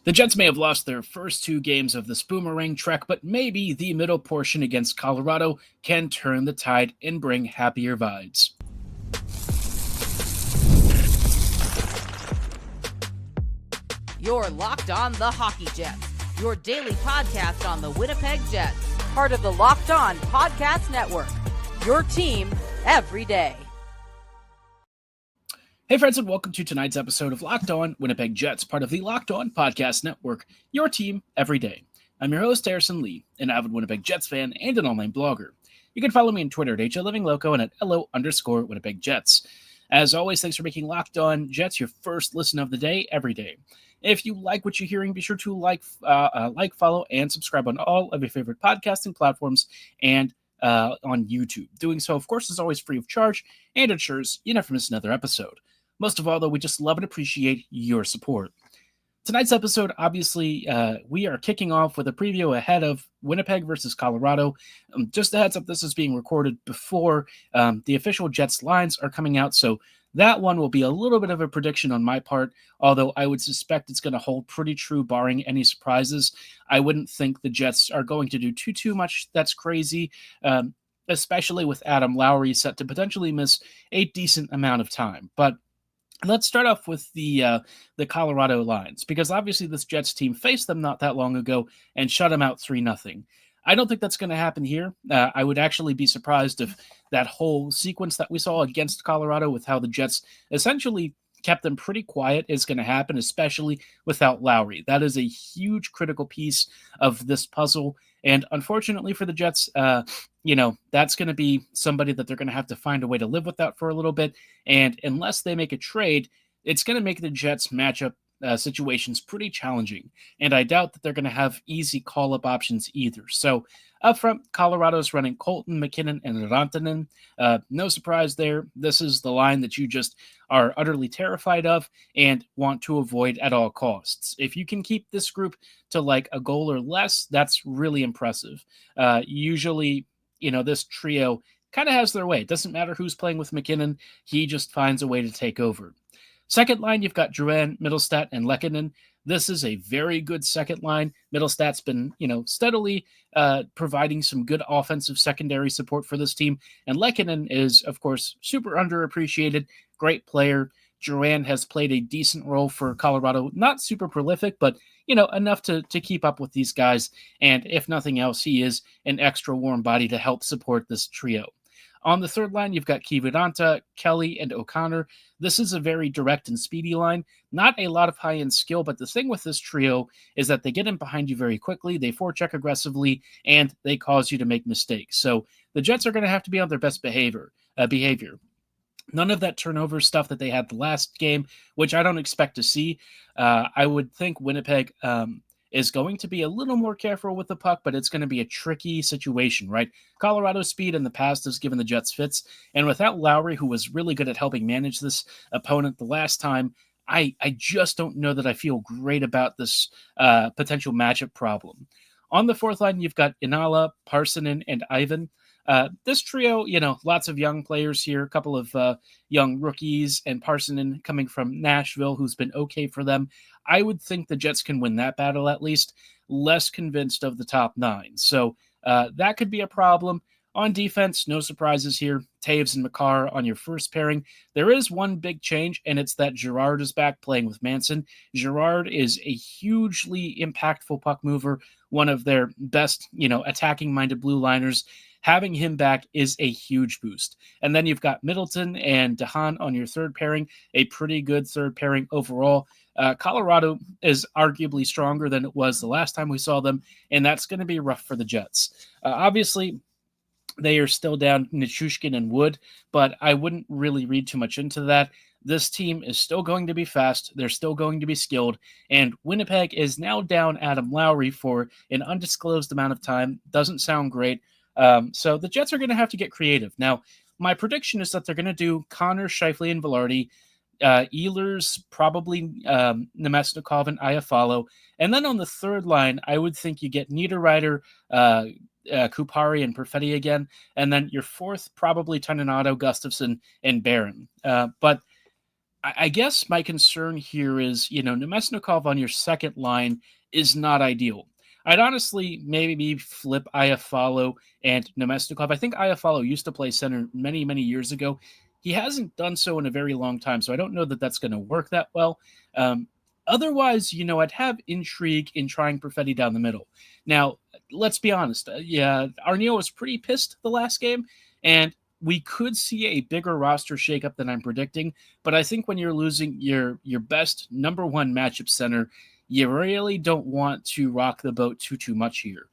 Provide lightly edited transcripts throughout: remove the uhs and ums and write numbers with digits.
The Jets may have lost their first two games of this boomerang trek, but maybe the middle portion against Colorado can turn the tide and bring happier vibes. You're Locked On the Hockey Jets, your daily podcast on the Winnipeg Jets, part of the Locked On Podcast Network, your team every day. Hey friends, and welcome to tonight's episode of Locked On Winnipeg Jets, part of the Locked On Podcast Network, your team every day. I'm your host, Harrison Lee, an avid Winnipeg Jets fan and an online blogger. You can follow me on Twitter at HLivingLoco and at LO_Winnipeg Jets. As always, thanks for making Locked On Jets your first listen of the day every day. If you like what you're hearing, be sure to like, follow, and subscribe on all of your favorite podcasting platforms and on YouTube. Doing so, of course, is always free of charge and ensures you never miss another episode. Most of all, though, we just love and appreciate your support. Tonight's episode, obviously, we are kicking off with a preview ahead of Winnipeg versus Colorado. Just a heads up, this is being recorded before the official Jets lines are coming out, so that one will be a little bit of a prediction on my part, although I would suspect it's going to hold pretty true barring any surprises. I wouldn't think the Jets are going to do too much that's crazy, especially with Adam Lowry set to potentially miss a decent amount of time. But let's start off with the Colorado lines, because obviously this Jets team faced them not that long ago and shut them out 3-0. I don't think that's going to happen here. I would actually be surprised if that whole sequence that we saw against Colorado with how the Jets essentially kept them pretty quiet is going to happen, especially without Lowry. That is a huge critical piece of this puzzle. And unfortunately for the Jets, that's going to be somebody that they're going to have to find a way to live with that for a little bit. And unless they make a trade, it's going to make the Jets matchup situations pretty challenging. And I doubt that they're going to have easy call-up options either. So up front, Colorado's running Colton, McKinnon, and Rantanen. No surprise there. This is the line that you just are utterly terrified of and want to avoid at all costs. If you can keep this group to like a goal or less, that's really impressive. Usually, this trio kind of has their way. It doesn't matter who's playing with McKinnon. He just finds a way to take over. Second line, you've got Drouin, Mittelstadt, and Lehkonen. This is a very good second line. Mittelstadt's been, steadily providing some good offensive secondary support for this team. And Lehkonen is, of course, super underappreciated, great player. Drouin has played a decent role for Colorado. Not super prolific, but, enough to keep up with these guys. And if nothing else, he is an extra warm body to help support this trio. On the third line, you've got Kiviranta, Kelly, and O'Connor. This is a very direct and speedy line. Not a lot of high-end skill, but the thing with this trio is that they get in behind you very quickly, they forecheck aggressively, and they cause you to make mistakes. So the Jets are going to have to be on their best behavior. None of that turnover stuff that they had the last game, which I don't expect to see. I would think Winnipeg is going to be a little more careful with the puck, but it's going to be a tricky situation, right? Colorado's speed in the past has given the Jets fits, and without Lowry, who was really good at helping manage this opponent the last time, I just don't know that I feel great about this potential matchup problem. On the fourth line, you've got Inala, Parssinen, and Ivan. This trio, lots of young players here, a couple of young rookies, and Parssinen coming from Nashville, who's been okay for them. I would think the Jets can win that battle at least. Less convinced of the top nine. So that could be a problem. On defense, no surprises here. Toews and Makar on your first pairing. There is one big change, and it's that Girard is back playing with Manson. Girard is a hugely impactful puck mover, one of their best, attacking-minded blue liners. Having him back is a huge boost. And then you've got Middleton and DeHaan on your third pairing, a pretty good third pairing overall. Colorado is arguably stronger than it was the last time we saw them, and that's going to be rough for the Jets. Obviously, they are still down Nichushkin and Wood, but I wouldn't really read too much into that. This team is still going to be fast. They're still going to be skilled. And Winnipeg is now down Adam Lowry for an undisclosed amount of time. Doesn't sound great. So the Jets are going to have to get creative. Now, my prediction is that they're going to do Connor, Scheifele, and Velarde. Ehlers, probably Nemesnikov and Iafallo. And then on the third line, I would think you get Niederreiter, Kupari, and Perfetti again. And then your fourth, probably Toninato, Gustafsson, and Barron. But I guess my concern here is, Nemesnikov on your second line is not ideal. I'd honestly maybe flip Iafallo and Nemesnikov. I think Iafallo used to play center many, many years ago. He hasn't done so in a very long time, so I don't know that that's going to work that well. Um, Otherwise, I'd have intrigue in trying Perfetti down the middle. Now, let's be honest. Yeah, Arniel was pretty pissed the last game, and we could see a bigger roster shakeup than I'm predicting. But I think when you're losing your best number one matchup center, you really don't want to rock the boat too much here.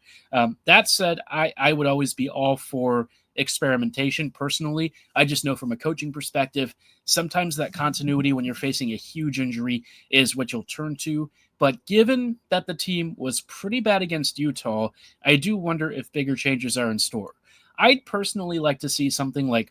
That said, I would always be all for experimentation personally. I just know from a coaching perspective, sometimes that continuity when you're facing a huge injury is what you'll turn to. But given that the team was pretty bad against Utah, I do wonder if bigger changes are in store. I'd personally like to see something like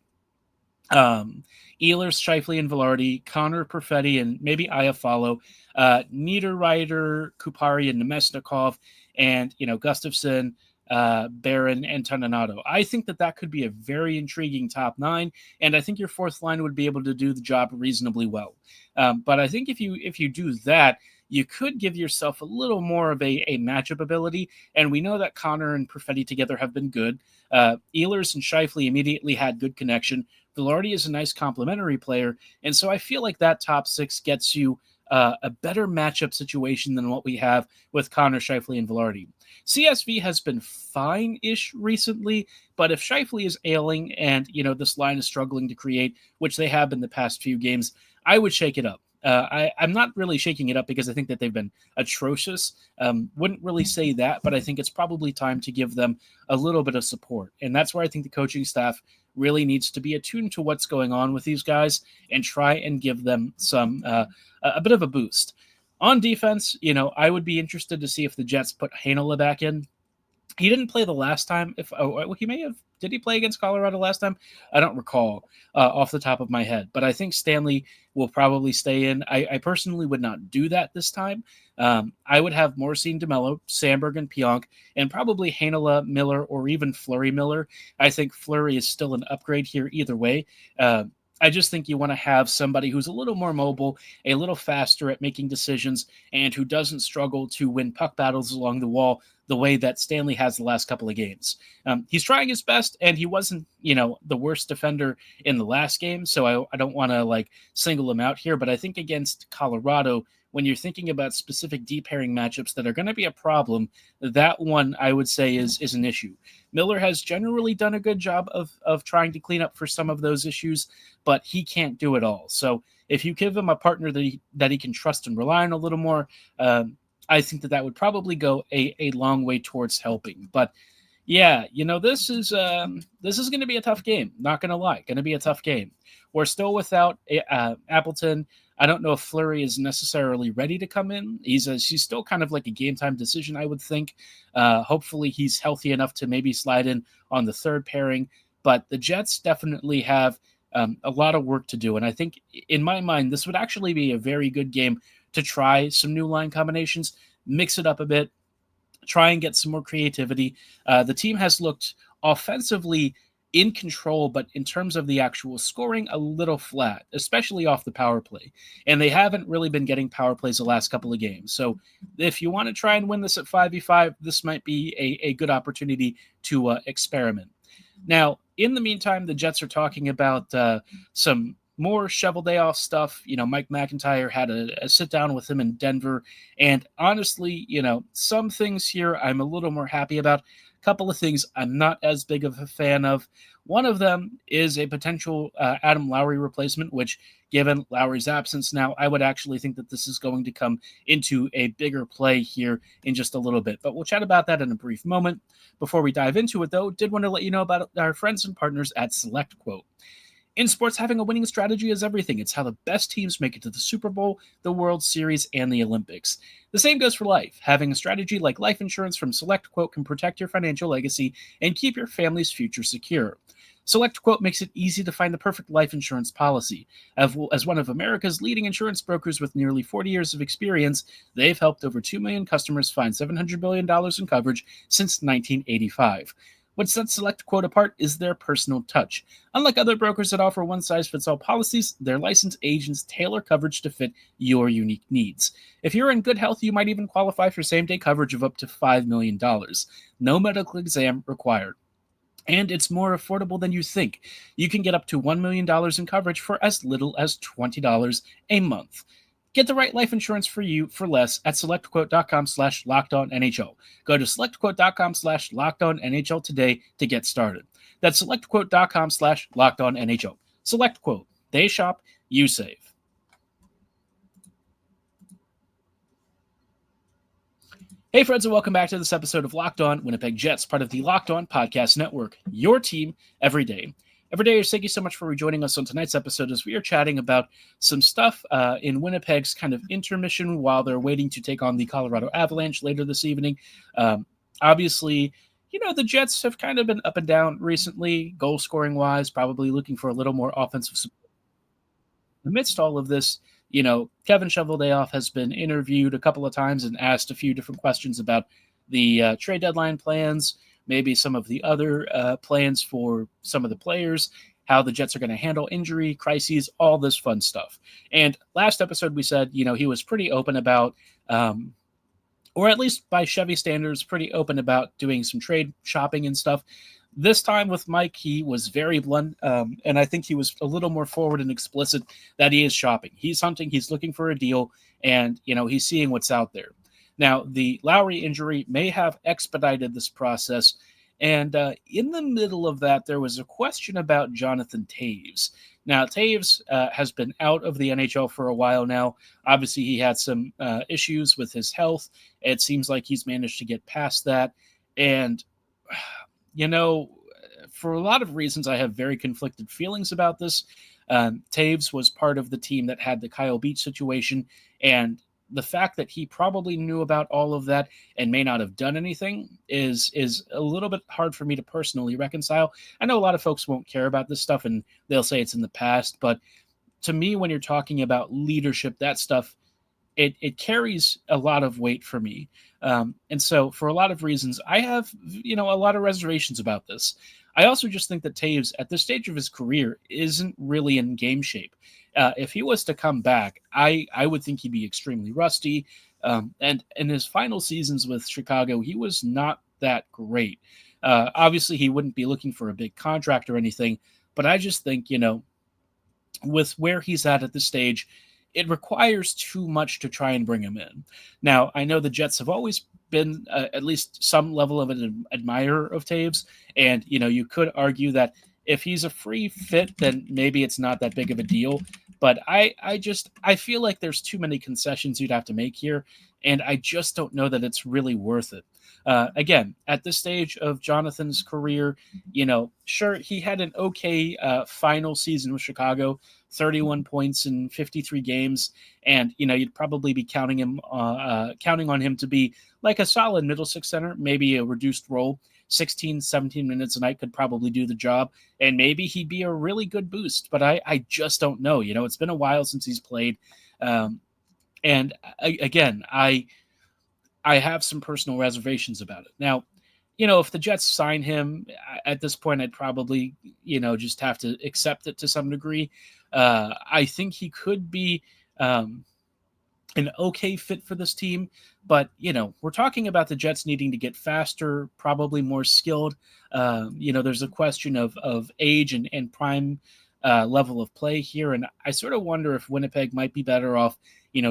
Ehlers, Scheifele, and Velarde, Connor, Perfetti, and maybe Iafallo, Niederreiter, Kupari, and Nemesnikov, and Gustafsson, Barron, and Toninato. I think that could be a very intriguing top nine, and I think your fourth line would be able to do the job reasonably well. But I think if you do that, you could give yourself a little more of a matchup ability, and we know that Connor and Perfetti together have been good. Ehlers and Scheifele immediately had good connection. Velarde is a nice complementary player, and so I feel like that top six gets you a better matchup situation than what we have with Connor, Scheifele, and Velarde. CSV has been fine-ish recently, but if Scheifele is ailing and this line is struggling to create, which they have been the past few games, I would shake it up. I'm not really shaking it up because I think that they've been atrocious. Wouldn't really say that, but I think it's probably time to give them a little bit of support. And that's where I think the coaching staff really needs to be attuned to what's going on with these guys and try and give them a bit of a boost. On defense, I would be interested to see if the Jets put Heinola back in. He didn't play the last time. He may have. Did he play against Colorado last time? I don't recall off the top of my head. But I think Stanley will probably stay in. I personally would not do that this time. I would have Morrissey, DeMello, Sandberg, and Pionk, and probably Heinola, Miller, or even Fleury Miller. I think Fleury is still an upgrade here either way. I just think you want to have somebody who's a little more mobile, a little faster at making decisions, and who doesn't struggle to win puck battles along the wall the way that Stanley has the last couple of games. He's trying his best, and he wasn't, the worst defender in the last game, so I don't want to single him out here, but I think against Colorado, when you're thinking about specific deep pairing matchups that are going to be a problem, that one I would say is an issue. Miller has generally done a good job of trying to clean up for some of those issues, but he can't do it all. So if you give him a partner that he can trust and rely on a little more, I think that would probably go a long way towards helping. But yeah, this is going to be a tough game. Not going to lie, going to be a tough game. We're still without Appleton. I don't know if Fleury is necessarily ready to come in. She's still kind of like a game time decision, I would think. Hopefully he's healthy enough to maybe slide in on the third pairing. But the Jets definitely have a lot of work to do. And I think in my mind, this would actually be a very good game to try some new line combinations, mix it up a bit, try and get some more creativity. The team has looked offensively in control, but in terms of the actual scoring, a little flat, especially off the power play. And they haven't really been getting power plays the last couple of games. So if you want to try and win this at 5v5, this might be a good opportunity to experiment. Now, in the meantime, the Jets are talking about some more shovel day off stuff. Mike McIntyre had a sit down with him in Denver. And honestly, some things here I'm a little more happy about. Couple of things I'm not as big of a fan of. One of them is a potential Adam Lowry replacement, which, given Lowry's absence now, I would actually think that this is going to come into a bigger play here in just a little bit. But we'll chat about that in a brief moment. Before we dive into it, though, did want to let you know about our friends and partners at SelectQuote. In sports, having a winning strategy is everything. It's how the best teams make it to the Super Bowl, the World Series, and the Olympics. The same goes for life. Having a strategy like life insurance from SelectQuote can protect your financial legacy and keep your family's future secure. SelectQuote makes it easy to find the perfect life insurance policy. As one of America's leading insurance brokers with nearly 40 years of experience, they've helped over 2 million customers find $700 billion in coverage since 1985. What sets SelectQuote apart is their personal touch. Unlike other brokers that offer one-size-fits-all policies, their licensed agents tailor coverage to fit your unique needs. If you're in good health, you might even qualify for same-day coverage of up to $5 million. No medical exam required. And it's more affordable than you think. You can get up to $1 million in coverage for as little as $20 a month. Get the right life insurance for you for less at selectquote.com/lockedonnhl. Go to selectquote.com/lockedonnhl today to get started. That's selectquote.com/lockedonnhl. SelectQuote. They shop, you save. Hey, friends, and welcome back to this episode of Locked On Winnipeg Jets, part of the Locked On Podcast Network, your team every day. Everydayers, thank you so much for rejoining us on tonight's episode as we are chatting about some stuff in Winnipeg's kind of intermission while they're waiting to take on the Colorado Avalanche later this evening. Obviously, the Jets have kind of been up and down recently, goal-scoring wise, probably looking for a little more offensive support. Amidst all of this, Kevin Shoveldayoff has been interviewed a couple of times and asked a few different questions about the trade deadline plans, maybe some of the other plans for some of the players, how the Jets are going to handle injury, crises, all this fun stuff. And last episode we said, he was pretty open about, or at least by Chevy standards, pretty open about doing some trade shopping and stuff. This time with Mike, he was very blunt, and I think he was a little more forward and explicit that he is shopping. He's hunting, he's looking for a deal, and, he's seeing what's out there. Now, the Lowry injury may have expedited this process, and in the middle of that, there was a question about Jonathan Toews. Now, Toews has been out of the NHL for a while now. Obviously, he had some issues with his health. It seems like he's managed to get past that, and for a lot of reasons, I have very conflicted feelings about this. Toews was part of the team that had the Kyle Beach situation, and the fact that he probably knew about all of that and may not have done anything is a little bit hard for me to personally reconcile. I know a lot of folks won't care about this stuff, and they'll say it's in the past, but to me, when you're talking about leadership, that stuff, it carries a lot of weight for me. And so for a lot of reasons, I have, a lot of reservations about this. I also just think that Toews, at this stage of his career, isn't really in game shape. If he was to come back, I would think he'd be extremely rusty. And in his final seasons with Chicago, he was not that great. Obviously, he wouldn't be looking for a big contract or anything, but I just think, with where he's at this stage, it requires too much to try and bring him in. Now, I know the Jets have always been at least some level of an admirer of Toews, and, you could argue that if he's a free fit, then maybe it's not that big of a deal. But I feel like there's too many concessions you'd have to make here, and I just don't know that it's really worth it. Again, at this stage of Jonathan's career, sure, he had an okay final season with Chicago, 31 points in 53 games, and you'd probably be counting on him to be like a solid middle six center, maybe a reduced role. 16, 17 minutes a night could probably do the job, and maybe he'd be a really good boost, but I just don't know. It's been a while since he's played. Again, I have some personal reservations about it. Now, if the Jets sign him at this point, I'd probably, just have to accept it to some degree. I think he could be an okay fit for this team, but we're talking about the Jets needing to get faster, probably more skilled. There's a question of age and prime level of play here, and I sort of wonder if Winnipeg might be better off,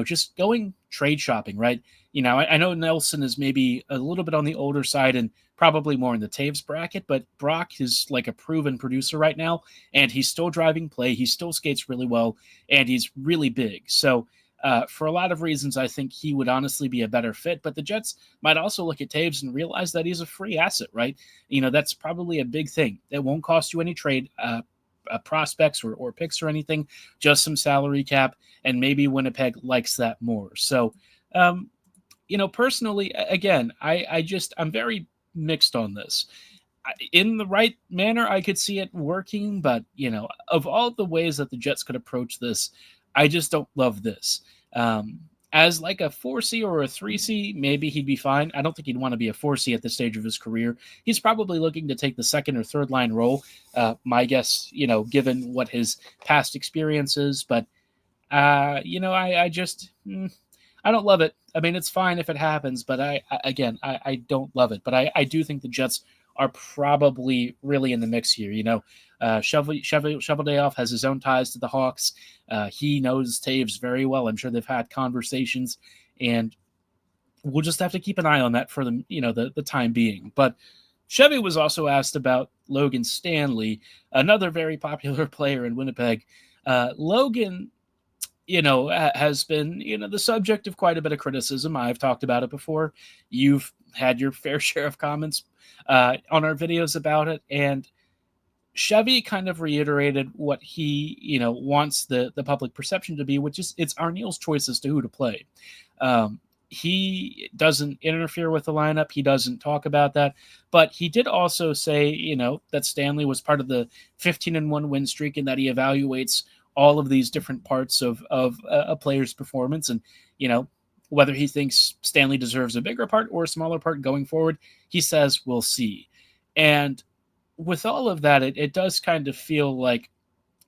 just going trade shopping, right? I know Nelson is maybe a little bit on the older side and probably more in the Toews bracket, but Brock is like a proven producer right now, and he's still driving play. He still skates really well, and he's really big. So for a lot of reasons, I think he would honestly be a better fit, but the Jets might also look at Toews and realize that he's a free asset, right? That's probably a big thing. It won't cost you any trade prospects or picks or anything, just some salary cap, and maybe Winnipeg likes that more. So, personally, again, I'm very mixed on this. In the right manner, I could see it working, but, of all the ways that the Jets could approach this, I just don't love this. As like a 4C or a 3C, maybe he'd be fine. I don't think he'd want to be a 4C at this stage of his career. He's probably looking to take the second or third line role. My guess, given what his past experience is, but I just I don't love it. I mean, it's fine if it happens, but I don't love it. But I do think the Jets are probably really in the mix here. Shoveldayoff has his own ties to the Hawks. He knows Toews very well. I'm sure they've had conversations, and we'll just have to keep an eye on that for the time being. But Chevy was also asked about Logan Stanley, another very popular player in Winnipeg. Logan, has been, the subject of quite a bit of criticism. I've talked about it before. You've had your fair share of comments on our videos about it. And Chevy kind of reiterated what he, wants the public perception to be, which is it's Arniel's choice as to who to play. He doesn't interfere with the lineup. He doesn't talk about that. But he did also say, that Stanley was part of the 15-1 win streak and that he evaluates all of these different parts of a player's performance. And, whether he thinks Stanley deserves a bigger part or a smaller part going forward, he says, we'll see. And with all of that, it does kind of feel like,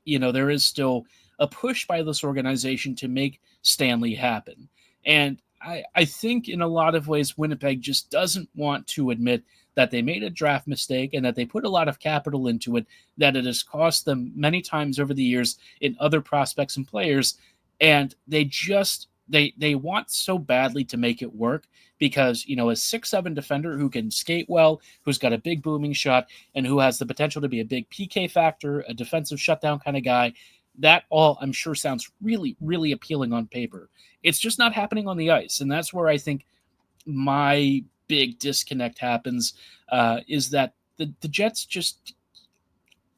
there is still a push by this organization to make Stanley happen. And I think in a lot of ways, Winnipeg just doesn't want to admit that they made a draft mistake and that they put a lot of capital into it, that it has cost them many times over the years in other prospects and players. And they just, they want so badly to make it work because, a 6'7" defender who can skate well, who's got a big booming shot, and who has the potential to be a big PK factor, a defensive shutdown kind of guy, that all I'm sure sounds really, really appealing on paper. It's just not happening on the ice. And that's where I think my big disconnect happens, is that the Jets just,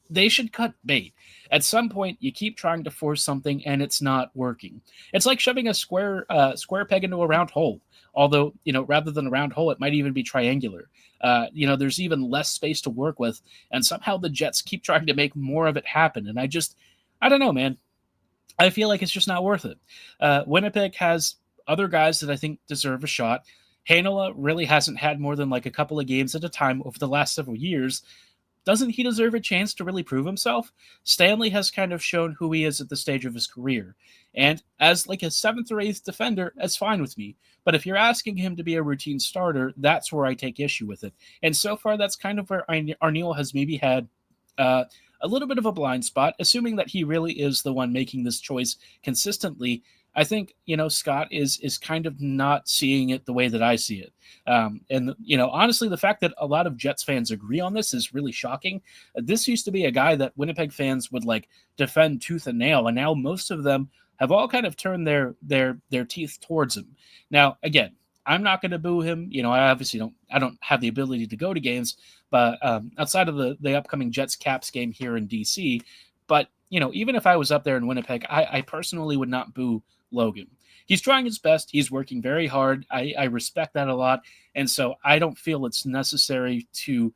they should cut bait. At some point, you keep trying to force something and it's not working. It's like shoving a square peg into a round hole. Although, rather than a round hole, it might even be triangular. There's even less space to work with. And somehow the Jets keep trying to make more of it happen. And I don't know, man. I feel like it's just not worth it. Winnipeg has other guys that I think deserve a shot. Heinola really hasn't had more than like a couple of games at a time over the last several years. Doesn't he deserve a chance to really prove himself? Stanley has kind of shown who he is at the stage of his career. And as like a 7th or 8th defender, that's fine with me. But if you're asking him to be a routine starter, that's where I take issue with it. And so far, that's kind of where Arniel has maybe had a little bit of a blind spot, assuming that he really is the one making this choice consistently. I think, Scott is kind of not seeing it the way that I see it. And honestly, the fact that a lot of Jets fans agree on this is really shocking. This used to be a guy that Winnipeg fans would like defend tooth and nail. And now most of them have all kind of turned their teeth towards him. Now, again, I'm not going to boo him. I obviously don't have the ability to go to games, but outside of the upcoming Jets Caps game here in DC, but even if I was up there in Winnipeg, I personally would not boo Logan. He's trying his best. He's working very hard. I respect that a lot. And so I don't feel it's necessary to,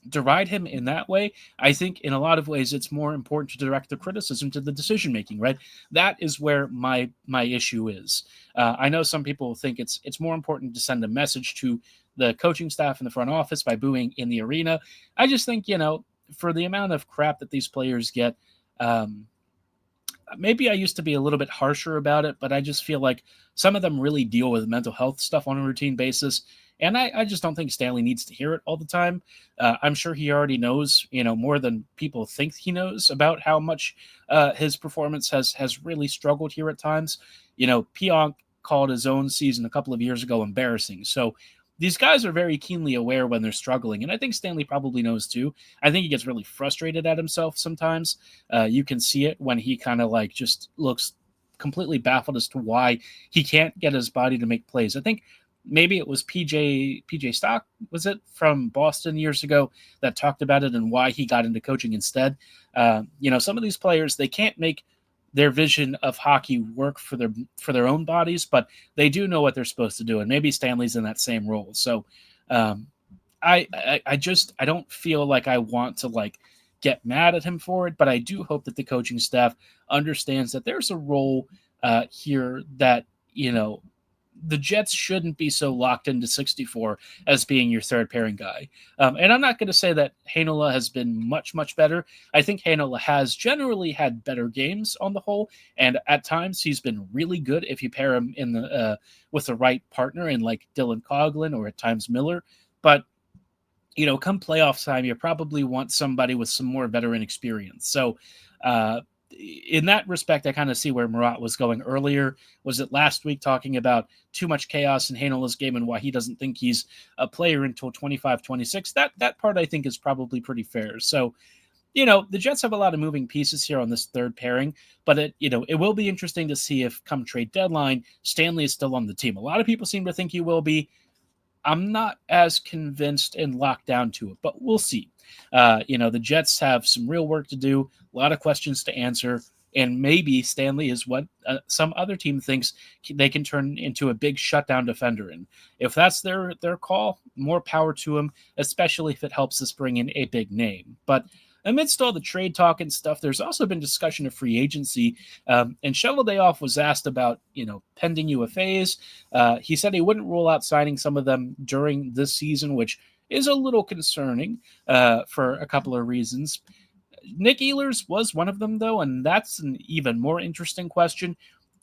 deride him in that way. I think in a lot of ways, it's more important to direct the criticism to the decision-making, right? That is where my issue is. I know some people think it's more important to send a message to the coaching staff in the front office by booing in the arena. I just think, for the amount of crap that these players get, maybe I used to be a little bit harsher about it, but I just feel like some of them really deal with mental health stuff on a routine basis. And I just don't think Stanley needs to hear it all the time. I'm sure he already knows, more than people think he knows about how much his performance has really struggled here at times. Pionk called his own season a couple of years ago embarrassing. So these guys are very keenly aware when they're struggling. And I think Stanley probably knows too. I think he gets really frustrated at himself sometimes. You can see it when he kind of like just looks completely baffled as to why he can't get his body to make plays. I think maybe it was PJ Stock, was it, from Boston years ago, that talked about it and why he got into coaching instead. Some of these players, they can't make their vision of hockey work for their own bodies, but they do know what they're supposed to do. And maybe Stanley's in that same role. So I don't feel like I want to like get mad at him for it, but I do hope that the coaching staff understands that there's a role here that the Jets shouldn't be so locked into 64 as being your third pairing guy. And I'm not going to say that Heinola has been much, much better. I think Heinola has generally had better games on the whole, and at times he's been really good if you pair him in the with the right partner in like Dylan Coughlin or at times Miller. But come playoff time, you probably want somebody with some more veteran experience. So, in that respect, I kind of see where Murat was going earlier. Was it last week talking about too much chaos in Heinola's game and why he doesn't think he's a player until 25-26? That part I think is probably pretty fair. So, the Jets have a lot of moving pieces here on this third pairing, but it will be interesting to see if come trade deadline, Stanley is still on the team. A lot of people seem to think he will be. I'm not as convinced and locked down to it, but we'll see. The Jets have some real work to do, a lot of questions to answer, and maybe Stanley is what some other team thinks they can turn into a big shutdown defender. And if that's their call, more power to him, especially if it helps us bring in a big name. But amidst all the trade talk and stuff, there's also been discussion of free agency. And Cheveldayoff was asked about, pending UFAs. He said he wouldn't rule out signing some of them during this season, which is a little concerning for a couple of reasons. Nick Ehlers was one of them, though, and that's an even more interesting question.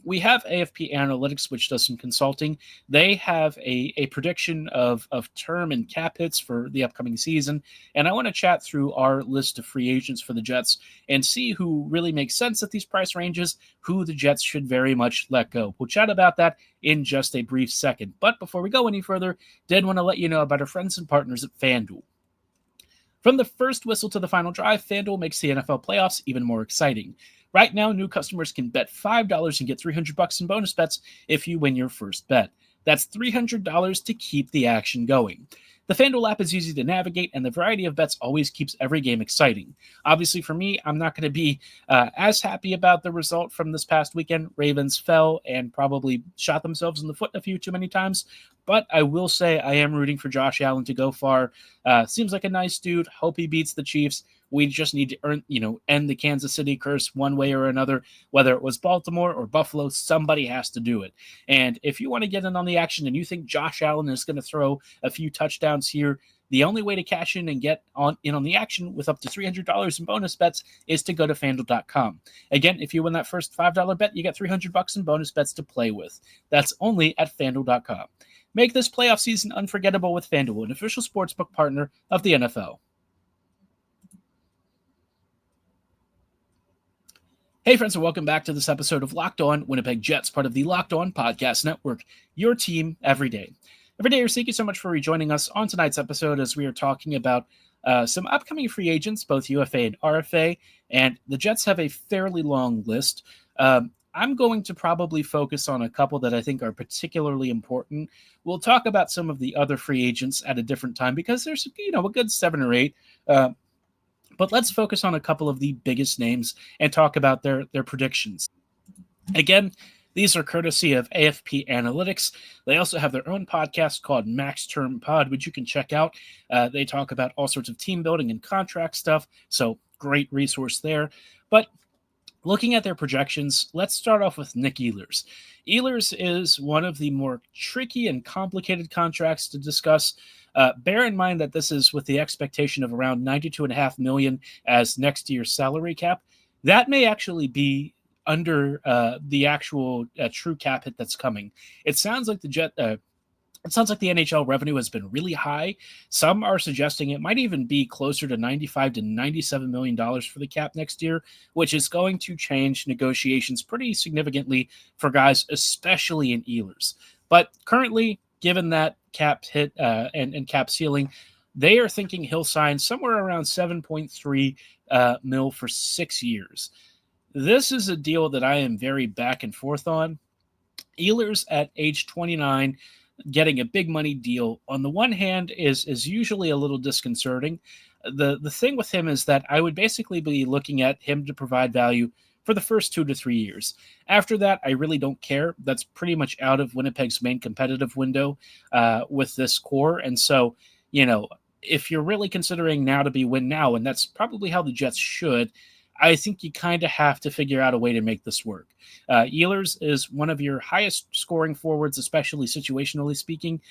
We have AFP Analytics, which does some consulting. They have a prediction of term and cap hits for the upcoming season. And I want to chat through our list of free agents for the Jets and see who really makes sense at these price ranges, who the Jets should very much let go. We'll chat about that in just a brief second. But before we go any further, did want to let you know about our friends and partners at FanDuel. From the first whistle to the final drive, FanDuel makes the NFL playoffs even more exciting. Right now, new customers can bet $5 and get $300 in bonus bets if you win your first bet. That's $300 to keep the action going. The FanDuel app is easy to navigate, and the variety of bets always keeps every game exciting. Obviously, for me, I'm not going to be as happy about the result from this past weekend. Ravens fell and probably shot themselves in the foot a few too many times. But I will say I am rooting for Josh Allen to go far. Seems like a nice dude. Hope he beats the Chiefs. We just need to end the Kansas City curse one way or another. Whether it was Baltimore or Buffalo, somebody has to do it. And if you want to get in on the action and you think Josh Allen is going to throw a few touchdowns here, the only way to cash in and get on the action with up to $300 in bonus bets is to go to FanDuel.com. Again, if you win that first $5 bet, you get $300 in bonus bets to play with. That's only at FanDuel.com. Make this playoff season unforgettable with FanDuel, an official sportsbook partner of the NFL. Hey friends, and welcome back to this episode of Locked On Winnipeg Jets, part of the Locked On Podcast Network, your team every day. Every day, thank you so much for rejoining us on tonight's episode as we are talking about some upcoming free agents, both UFA and RFA, and the Jets have a fairly long list. I'm going to probably focus on a couple that I think are particularly important. We'll talk about some of the other free agents at a different time because there's a good 7 or 8. But let's focus on a couple of the biggest names and talk about their predictions. Again, these are courtesy of AFP Analytics. They also have their own podcast called Max Term Pod, which you can check out. They talk about all sorts of team building and contract stuff, so great resource there. But looking at their projections, let's start off with Nick Ehlers. Ehlers is one of the more tricky and complicated contracts to discuss. Bear in mind that this is with the expectation of around $92.5 million as next year's salary cap. That may actually be under the actual true cap hit that's coming. It sounds like the NHL revenue has been really high. Some are suggesting it might even be closer to $95 to $97 million for the cap next year, which is going to change negotiations pretty significantly for guys, especially in Ehlers. But currently, given that cap hit and cap ceiling, they are thinking he'll sign somewhere around $7.3 mil for 6 years. This is a deal that I am very back and forth on. Ehlers at age 29, getting a big money deal, on the one hand, is usually a little disconcerting. The thing with him is that I would basically be looking at him to provide value for the first 2 to 3 years. After that, I really don't care. That's pretty much out of Winnipeg's main competitive window with this core. And so, if you're really considering now to be win now, and that's probably how the Jets should, I think you kind of have to figure out a way to make this work. Ehlers is one of your highest scoring forwards, especially situationally speaking.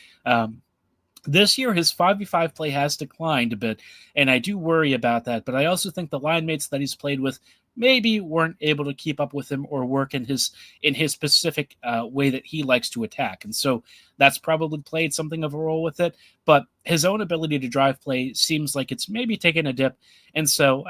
This year, his 5v5 play has declined a bit, and I do worry about that. But I also think the line mates that he's played with maybe weren't able to keep up with him or work in his specific way that he likes to attack. And so that's probably played something of a role with it. But his own ability to drive play seems like it's maybe taken a dip. And so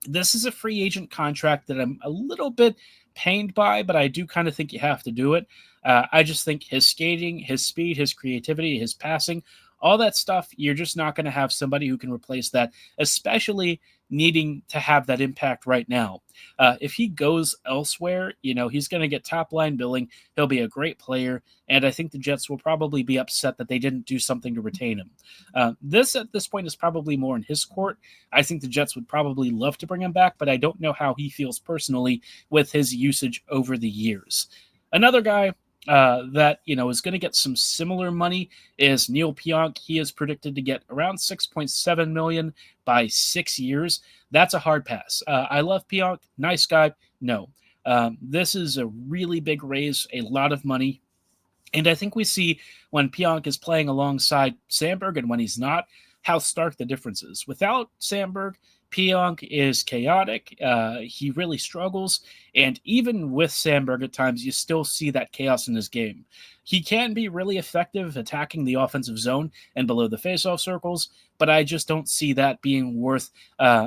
this is a free agent contract that I'm a little bit pained by, but I do kind of think you have to do it. I just think his skating, his speed, his creativity, his passing, all that stuff, you're just not going to have somebody who can replace that, especially needing to have that impact right now. If he goes elsewhere, he's going to get top line billing. He'll be a great player, and I think the Jets will probably be upset that they didn't do something to retain him. This at this point is probably more in his court. I think the Jets would probably love to bring him back, but I don't know how he feels personally with his usage over the years. Another guy that is going to get some similar money is Neil Pionk. He is predicted to get around $6.7 million by 6 years. That's a hard pass. I love Pionk, nice guy. No, this is a really big raise, a lot of money. And I think we see when Pionk is playing alongside Sandberg and when he's not, how stark the difference is. Without Sandberg, Pionk is chaotic. He really struggles. And even with Sandberg at times, you still see that chaos in his game. He can be really effective attacking the offensive zone and below the faceoff circles, but I just don't see that being worth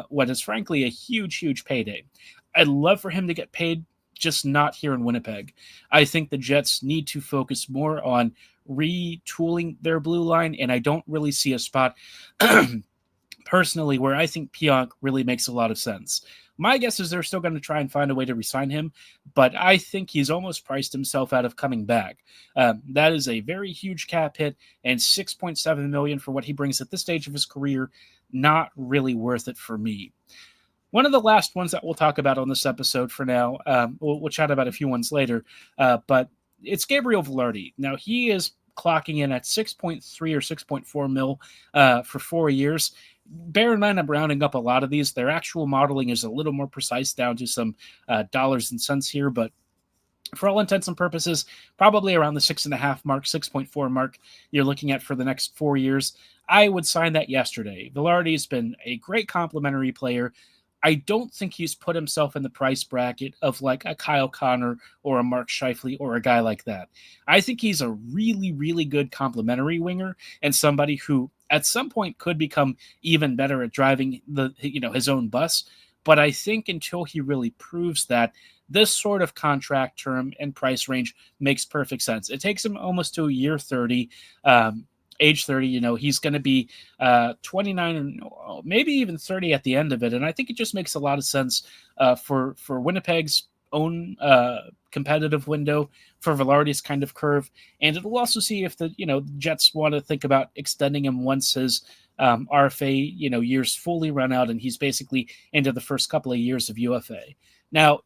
what is frankly a huge, huge payday. I'd love for him to get paid, just not here in Winnipeg. I think the Jets need to focus more on retooling their blue line, and I don't really see a spot personally where I think Pionk really makes a lot of sense. My guess is they're still going to try and find a way to re-sign him, but I think he's almost priced himself out of coming back. That is a very huge cap hit, and $6.7 million for what he brings at this stage of his career, not really worth it for me. One of the last ones that we'll talk about on this episode for now, we'll chat about a few ones later, but it's Gabriel Vilardi. Now, he is clocking in at 6.3 or 6.4 mil for 4 years. Bear in mind, I'm rounding up a lot of these. Their actual modeling is a little more precise down to some dollars and cents here, but for all intents and purposes, probably around the 6.5 mark, 6.4 mark you're looking at for the next 4 years. I would sign that yesterday. Vilardi's been a great complimentary player. I don't think he's put himself in the price bracket of like a Kyle Connor or a Mark Scheifele or a guy like that. I think he's a really, really good complimentary winger and somebody who at some point could become even better at driving his own bus. But I think until he really proves that, this sort of contract term and price range makes perfect sense. It takes him almost to year 30. Age 30, he's going to be 29 or maybe even 30 at the end of it. And I think it just makes a lot of sense for Winnipeg's own competitive window, for Vilardi's kind of curve. And it'll also see if the Jets want to think about extending him once his RFA years fully run out and he's basically into the first couple of years of UFA. Now,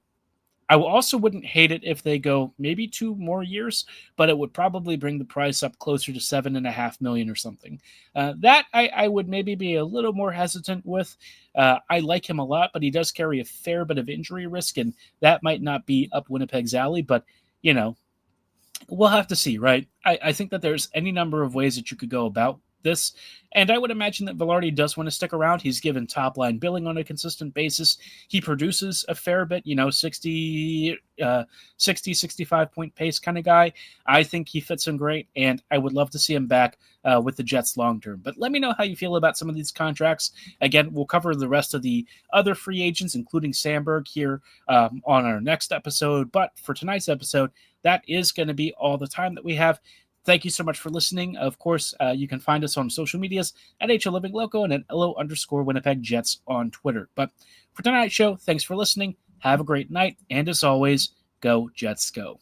I also wouldn't hate it if they go maybe 2 more years, but it would probably bring the price up closer to $7.5 million or something. That I would maybe be a little more hesitant with. I like him a lot, but he does carry a fair bit of injury risk, and that might not be up Winnipeg's alley, but, we'll have to see, right? I think that there's any number of ways that you could go about this, and I would imagine that Vilardi does want to stick around. He's given top line billing on a consistent basis. He produces a fair bit, 60, 65 point pace kind of guy. I think he fits in great, and I would love to see him back with the Jets long term. But let me know how you feel about some of these contracts. Again, we'll cover the rest of the other free agents, including Sandberg, here on our next episode. But for tonight's episode, that is going to be all the time that we have. Thank you so much for listening. Of course, you can find us on social medias at HLivingLoco and at LO_Winnipeg Jets on Twitter. But for tonight's show, thanks for listening. Have a great night. And as always, go Jets go.